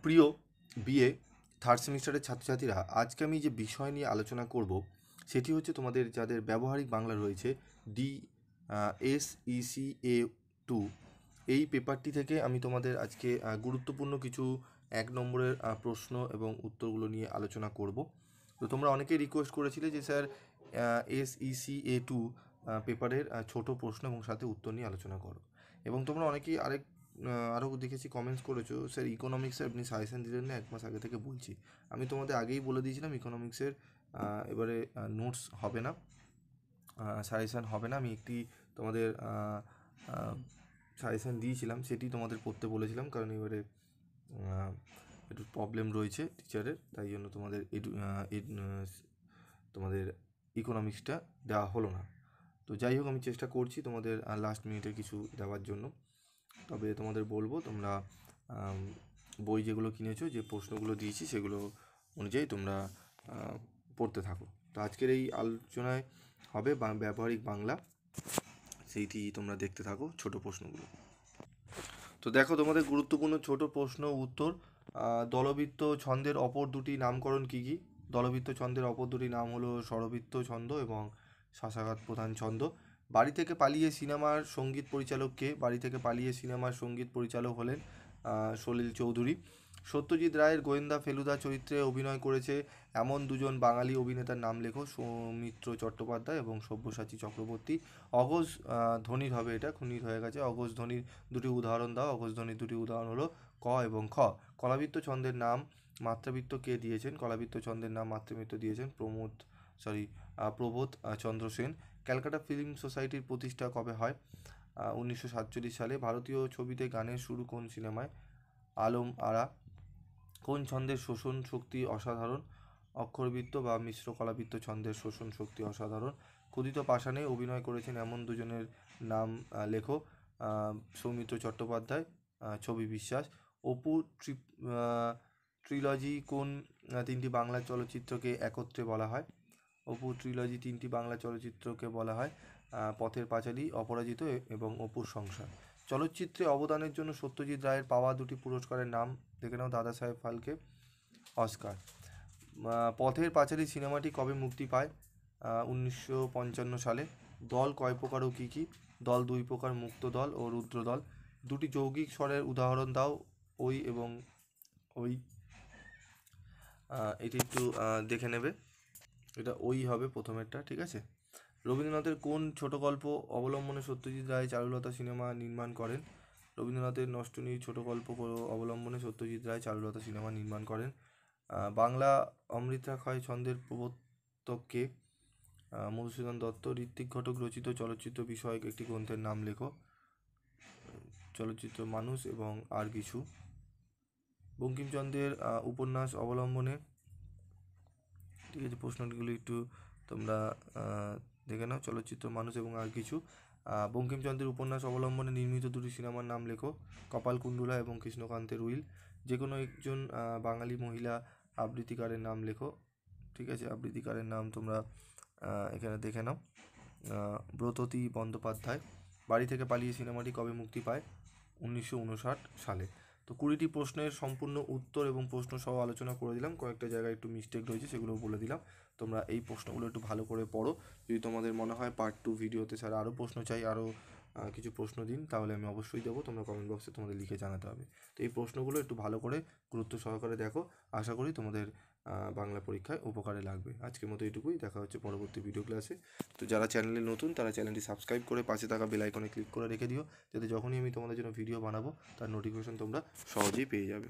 প্রিয় BA third সেমিস্টারের ছাত্রছাত্রীরা, আজকে আমি যে বিষয় নিয়ে আলোচনা করব সেটি হচ্ছে তোমাদের যাদের ব্যবহারিক বাংলা রয়েছে ডি SECA 2, এই পেপারটি থেকে আমি তোমাদের আজকে গুরুত্বপূর্ণ কিছু 1 নম্বরের প্রশ্ন এবং উত্তরগুলো নিয়ে আলোচনা করব। তো তোমরা অনেকেই রিকোয়েস্ট করেছিলে যে স্যার SECA 2 পেপারের ছোট প্রশ্ন এবং সাথে উত্তর নিয়ে আলোচনা করো, এবং তোমরা অনেকেই আরও দেখেছি কমেন্টস করেছো স্যার ইকোনমিক্সের আপনি সাজেশন দিলেন না, 1 মাস আগে থেকে বলছি। আমি তোমাদের আগেই বলে দিয়েছিলাম ইকোনমিক্সের এবারে নোটস হবে না, সাজেশান হবে না। আমি একটি তোমাদের সাজেশান দিয়েছিলাম, সেটি তোমাদের পড়তে বলেছিলাম, কারণ এবারে একটু প্রবলেম রয়েছে টিচারের, তাই জন্য তোমাদের ইকোনমিক্সটা দেওয়া হলো না। তো যাই হোক, আমি চেষ্টা করছি তোমাদের লাস্ট মিনিটে কিছু দেওয়ার জন্য। তবে তোমাদের বলবো তোমরা বই যেগুলো কিনেছো, যে প্রশ্নগুলো দিয়েছি সেগুলো অনুযায়ী তোমরা পড়তে থাকো। তো আজকের এই আলোচনায় হবে ব্যবহারিক বাংলা, সেইটি তোমরা দেখতে থাকো ছোট প্রশ্নগুলো। তো দেখো, তোমাদের গুরুত্বপূর্ণ ছোট প্রশ্ন উত্তর। দলবৃত্ত ছন্দের অপর দুটি নামকরণ কী কী? দলবৃত্ত ছন্দের অপর দুটি নাম হলো স্বরবৃত্ত ছন্দ এবং শ্বাসাঘাত প্রধান ছন্দ। বাড়ি থেকে পালিয়ে সিনেমার সঙ্গীত পরিচালক কে? বাড়ি থেকে পালিয়ে সিনেমার সঙ্গীত পরিচালক হলেন সলিল চৌধুরী। সত্যজিৎ রায়ের গোয়েন্দা ফেলুদা চরিত্রে অভিনয় করেছে এমন দুজন বাঙালি অভিনেতার নাম লেখো। সৌমিত্র চট্টোপাধ্যায় এবং সব্যসাচী চক্রবর্তী। অঘোষ ধ্বনির হবে, এটা খুনির হয়ে গেছে। অঘোষ ধ্বনির দুটি উদাহরণ দাও। অঘোষ ধ্বনির দুটি উদাহরণ হলো ক এবং খ। কলাবৃত্ত ছন্দের নাম মাত্রাবৃত্ত কে দিয়েছেন? কলাবৃত্ত ছন্দের নাম মাত্রাবৃত্ত দিয়েছেন প্রবোধ চন্দ্র সেন। ক্যালকাটা ফিল্ম সোসাইটির প্রতিষ্ঠা কবে হয়? 1947 সালে। ভারতীয় ছবিতে গানের শুরু কোন সিনেমায়? আলম আরা। কোন ছন্দের শোষণ শক্তি অসাধারণ? অক্ষরবৃত্ত বা মিশ্র কলাবৃত্ত ছন্দের শোষণ শক্তি অসাধারণ। ক্ষুদিত পাষাণে অভিনয় করেছেন এমন দুজনের নাম লেখো। সৌমিত্র চট্টোপাধ্যায়, ছবি বিশ্বাস। অপু ট্রিলজি কোন 3টি বাংলা চলচ্চিত্রকে একত্রে বলা হয়? অপু ট্রিলজি 3টি বাংলা চলচ্চিত্রকে বলা হয় পথের পাঁচালী, অপরাজিত এবং অপুর সংসার। চলচ্চিত্রে অবদানের জন্য সত্যজিৎ রায়ের পাওয়া দুটি পুরস্কারের নাম দেখে নাও। দাদা সাহেব ফালকে, অস্কার। পথের পাঁচালী সিনেমাটি কবে মুক্তি পায়? 1955 সালে। দল কয় প্রকার ও কী কী? দল 2 প্রকার, মুক্ত দল ও রুদ্র দল। দুটি যৌগিক স্বরের উদাহরণ দাও। ওই এবং ওই। এটি একটু দেখে নেবে, এটা ওই হবে প্রথমেরটা, ঠিক আছে। রবীন্দ্রনাথের কোন ছোট গল্প অবলম্বনে সত্যজিৎ রায় চারুলতা সিনেমা নির্মাণ করেন? রবীন্দ্রনাথের নষ্টনীড় ছোট গল্প অবলম্বনে সত্যজিৎ রায় চারুলতা সিনেমা নির্মাণ করেন। বাংলা অমৃতাক্ষয় ছন্দের প্রবর্তক কে? মধুসূদন দত্ত। ঋত্বিক ঘটক রচিত চলচ্চিত্র বিষয়ক একটি গ্রন্থের নাম লেখো। চলচ্চিত্র মানুষ এবং আর কিছু। বঙ্কিমচন্দ্রের উপন্যাস অবলম্বনে, ঠিক আছে, প্রশ্নগুলো একটু তোমরা দেখে নাও। চলচ্চিত্র মানুষ এবং আর কিছু। বঙ্কিমচন্দ্রের উপন্যাস অবলম্বনে নির্মিত দুটি সিনেমার নাম লেখো। কপালকুণ্ডলা এবং কৃষ্ণকান্তের উইল। যে কোনো একজন বাঙালি মহিলা আবৃত্তিকারের নাম লেখো, ঠিক আছে। আবৃত্তিকারের নাম তোমরা এখানে দেখে নাও। ব্রততী বন্দ্যোপাধ্যায়। বাড়ি থেকে পালিয়ে সিনেমাটি কবে মুক্তি পায়? 1959 সালে। তো 20টি প্রশ্নের সম্পূর্ণ উত্তর এবং প্রশ্ন সহ আলোচনা করে দিলাম। কয়েকটা জায়গায় একটু মিস্টেক রয়েছে, সেগুলো বলে দিলাম। তোমরা এই প্রশ্নগুলো একটু ভালো করে পড়ো। যদি তোমাদের মনে হয় পার্ট 2 ভিডিওতে স্যার আরও প্রশ্ন চাই, আরও কিছু প্রশ্ন দিন, তাহলে আমি অবশ্যই দেবো। তোমরা কমেন্ট বক্সে তোমাদের লিখে জানাতে হবে। তো এই প্রশ্নগুলো একটু ভালো করে গুরুত্ব সহকারে দেখো। আশা করি তোমাদের বাংলা পরীক্ষায় উপকারে লাগবে। আজকের মতো এটুকুই, দেখা হচ্ছে পরবর্তী ভিডিও ক্লাসে। তো যারা চ্যানেলে নতুন তারা চ্যানেলটি সাবস্ক্রাইব করে পাশে থাকা বেল আইকনে ক্লিক করে রেখে দিও, যাতে যখনই আমি তোমাদের জন্য ভিডিও বানাবো তার নোটিফিকেশন তোমরা সহজেই পেয়ে যাবে।